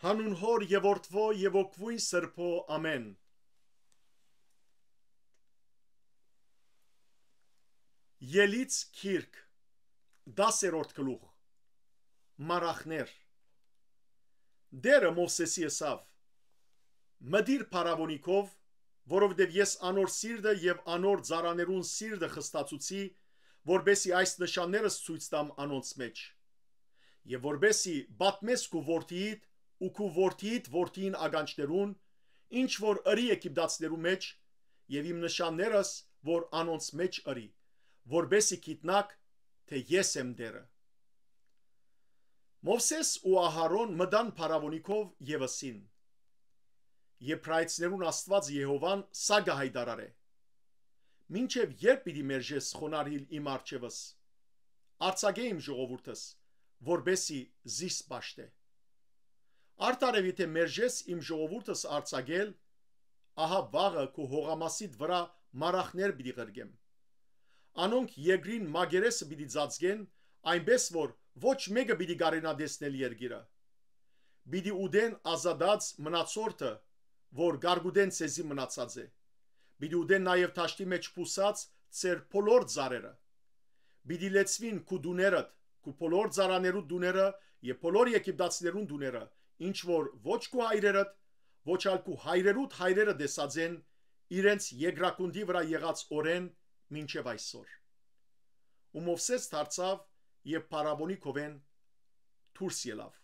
Հանուն Հոր եւ Որդվո եւ Օգվույն Սրբո ամեն։ Ելից քիրք 10-րդ գլուխ Մարախներ Դերը Մովսեսի ասավ. Մդիր փարավոնիկով, որովհետև ես անոր սիրտը եւ անոր ծառաներուն սիրտը խստացուցի, որբեսի այս նշանները ցույց տամ անոնց մեջ, եւ որբեսի բատմես քու որդիիդ ու քու որդիիդ որդին ագանչներուն, ինչ որ ըրի Եգիպտացիներու մեջ, եւ իմ նշաններս, որ անոնց մեջ ըրի, որբեսի գիտնակ, թե ես եմ դերը։ Մովսես ու Ահարոն մդան փարավոնիկով եւ ասին. Եբրայեցիներուն Աստված Եհովան սա գահայդարար է։ Մինչև երբ պիտի մերժես խոնարհիլ իմ արջևս, արցակե իմ ժողովուրդս, որբեսի զիս պաշտե։ Արտարևի թե մերժես իմ ժողովուրդս արցակել, ահա վաղը քո հողամասիդ վրա մարախներ պիտի ղրգեմ։ Անոնք եգրին մագերեսը պիտի ծածկեն, այնպես որ ոչ մեկը պիտի գարենա դեսնել երգիրը։ Պիտի ուդեն ազատած մնացորդը, որ գարգուդեն ցեզի մնացած է։ Պիտի ուդեն նաև թաշտի մեջ փուսած ծեր բոլոր ծառերը։ Պիտի լեցվին քու դուներդ, քու բոլոր ծառաներու դուները եւ բոլոր եգիպտացիներուն դուները, ինչ որ ոչ քու հայրերդ, ոչ ալ քու հայրերուդ հայրերը դեսածեն իրենց եգրակունդի վրա եղած օրեն մինչև այսօր։ Ու Մովսես դարձավ եւ փարավոնիկովեն դուրս ելավ։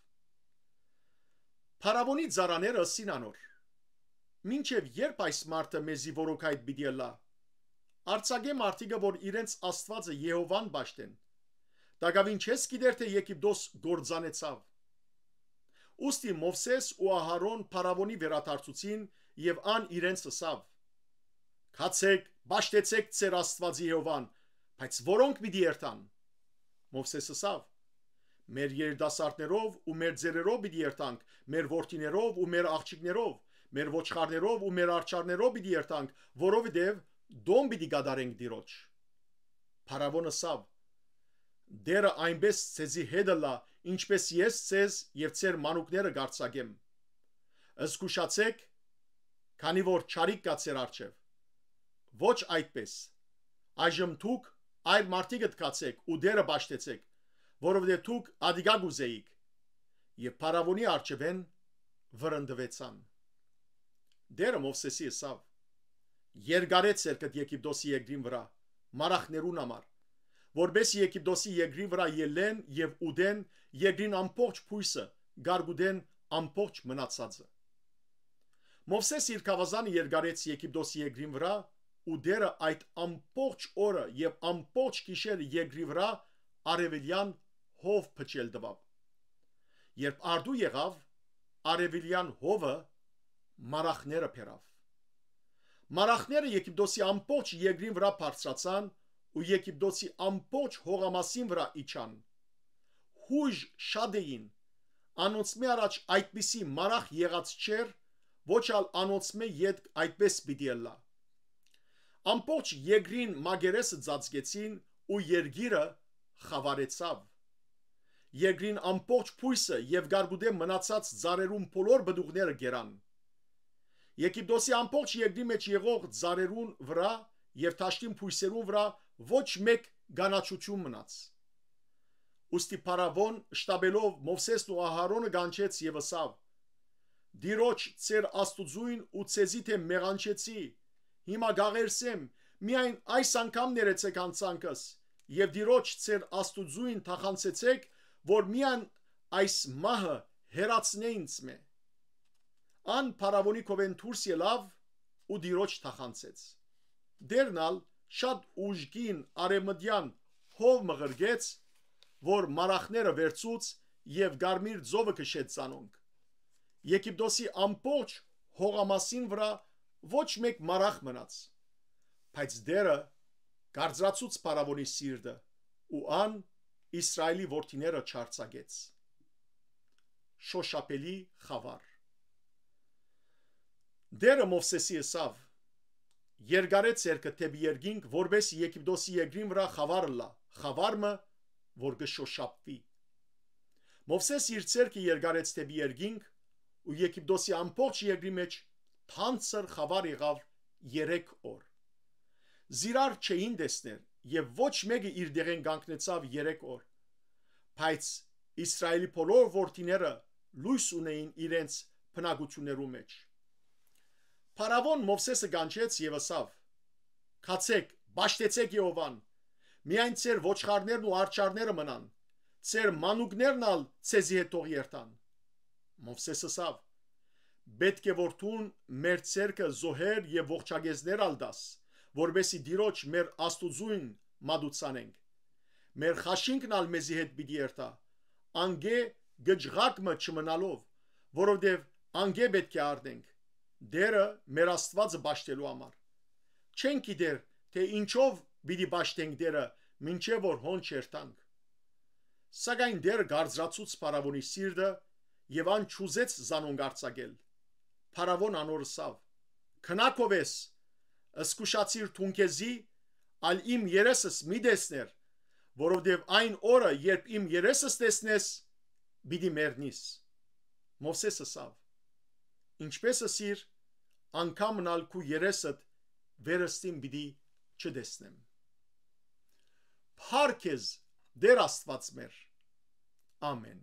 Փարավոնի ծառաները ասին անոր. Մինչև երբ այս մարդը մեզի որոքայդ պիտի լա։ Արցակե մարդիկը, որ իրենց Աստվածը Եհովան պաշտեն։ Դակավին չես գիտեր, թե Եգիպտոս գործանեցավ։ Ուստի Մովսես ու Ահարոն փարավոնի վերադարձուցին եւ ան իրենց ասավ. Քացեք, պաշտեցեք ծեր Աստվածի Եհովան, բայց որոնք պիտի երթան։ Մովսես ասավ. Մեր երիտասարդներով ու մեր ձերերով պիտի երթանք, մեր որդիներով ու մեր աղջիկներով, մեր ոչխարներով ու մեր արջարներով պիտի երթանք, որովհետև դոմ պիտի գադարենք Տիրոջ։ Փարավոնը ասավ. Դերը այնպես ցեզի հետը լա, ինչպես ես ցեզ եւ ծեր մանուկները գարցակեմ։ Զգուշացեք, քանի որ չարիք կա ծեր արջև։ Ոչ այդպես։ Այժմ դուք այլ մարդիկդ կացեք ու դերը պաշտեցեք, որովհետև դուք ադիգա գուզեիք։ Եվ փարավոնի արջևեն վրընդվեցան։ Դերը Մովսեսի ասավ. Երգարեց երկդ Եգիպտոսի եգրին վրա, մարախներուն համար, որբեսի Եգիպտոսի եգրի վրա ելեն եւ ուդեն եգրին ամբողջ փույսը, գարգուդեն ամբողջ մնացածը։ Մովսես իր կավազանը երգարեց Եգիպտոսի եգրին վրա, ու դերը այդ ամբողջ օրը եւ ամբողջ գիշերը եգրի վրա արևելյան հով փչել տվավ։ Երբ արդու եղավ, արևելյան հովը մարախները փերավ։ Մարախները Եգիպտոսի ամբողջ եգրին վրա բարձրացան ու Եգիպտոսի ամբողջ հողամասին վրա իջան։ Հույժ շատ էին, անոնցմե առաջ այդպիսի մարախ եղած չէր, ոչ ալ անոնցմե յետ այդպես պիտի լա։ Ամբողջ եգրին մագերեսը ծածկեցին ու երգիրը խավարեցավ։ Եգրին ամբողջ փույսը եւ գարգուդե մնացած ծառերուն բոլոր բդուղները գերան։ Եգիպտոսի ամբողջ եգրի մեջ եղող ծառերուն վրա եւ թաշտին փույսերուն վրա ոչ մեկ գանաչություն մնաց։ Ուստի փարավոն շտաբելով Մովսեսն ու Ահարոնը գանչեց եւ ասավ. Դիրոջ ծեր Աստուծույն ու ցեզի թե մեղանչեցի, հիմա գաղերսեմ, միայն այս անգամ ներեցեք անցանքս եւ Դիրոջ ծեր Աստուծույն թախանցեցեք, որ միայն այս մահը հերացնե ինձ մե։ Ան փարավոնի կովեն դուրս ելավ ու Դիրոջ թախանցեց։ Դերնալ շատ ուժգին արեմդյան հով մղրգեց, որ մարախները վերցուց եւ գարմիր ձովը քշեց ցանոնք։ Եգիպտոսի ամբողջ հողամասին վրա ոչ մեկ մարախ մնաց, բայց դերը գարձրացուց փարավոնի սիրտը ու ան Իսրայելի որդիները չարցակեց։ Շոշափելի խավար։ Դերը Մովսեսի ասավ. Երգարեց երկը թեպի երգինք, որբես Եգիպտոսի եգրին վրա խավարը լա, խավարը, որ կշոշափվի։ Մովսես իր ցերկը երգարեց թեպի երգինք, ու Եգիպտոսի ամբողջ երկրի մեջ թանցր խավար եղավ 3 օր։ Զիրար չէին տեսներ եւ ոչ մեկը իր դերեն կանգնեցավ 3 օր, բայց Իսրայելի բոլոր որդիները լույս ունեին իրենց բնակություններու մեջ։ Փարավոն Մովսեսը կանչեց եւ ասավ. «Քացեք, բաշտեցեք Եհովան, միայն ծեր ոչխարներն ու արջարները մնան, ծեր մանուկներն ալ ցեզի հետ թող երթան»։ Մովսեսը ասավ. «Պետք է որ դու մեր ցերկը զոհեր եւ ողջագեզներ ալդաս, որբեսի դիրոջ մեր աստուծույն մատուցանենք։ Մեր խաշինքն ալ մեզի հետ պիտի երթա, անգե գջղակմը չմնալով, որովհետև անգե պետք է արդենք դերը մեր Աստվածը բաշտելու համար։ Չենք գիտեր, թե ինչով պիտի բաշտենք դերը, մինչև որ հոն չերտանք»։ Սակայն դերը գարձրացուց Փարավոնի սիրտը եւ ան չուզեց զանոնք արձակել։ Փարավոն անոր ասավ. «Քնակովես, ըսկուշացիր թունքեզի, ալ իմ երեսս մի տեսներ, որովհետև այն օրը, երբ իմ երեսս տեսնես, պիտի մեռնիս»։ Մովսես ասավ. «Ինչպես ասիր, անգամն ալ քու երեսդ վերստին պիտի չտեսնեմ»։ Փառք քեզ, Տեր Աստված մեր։ Ամեն։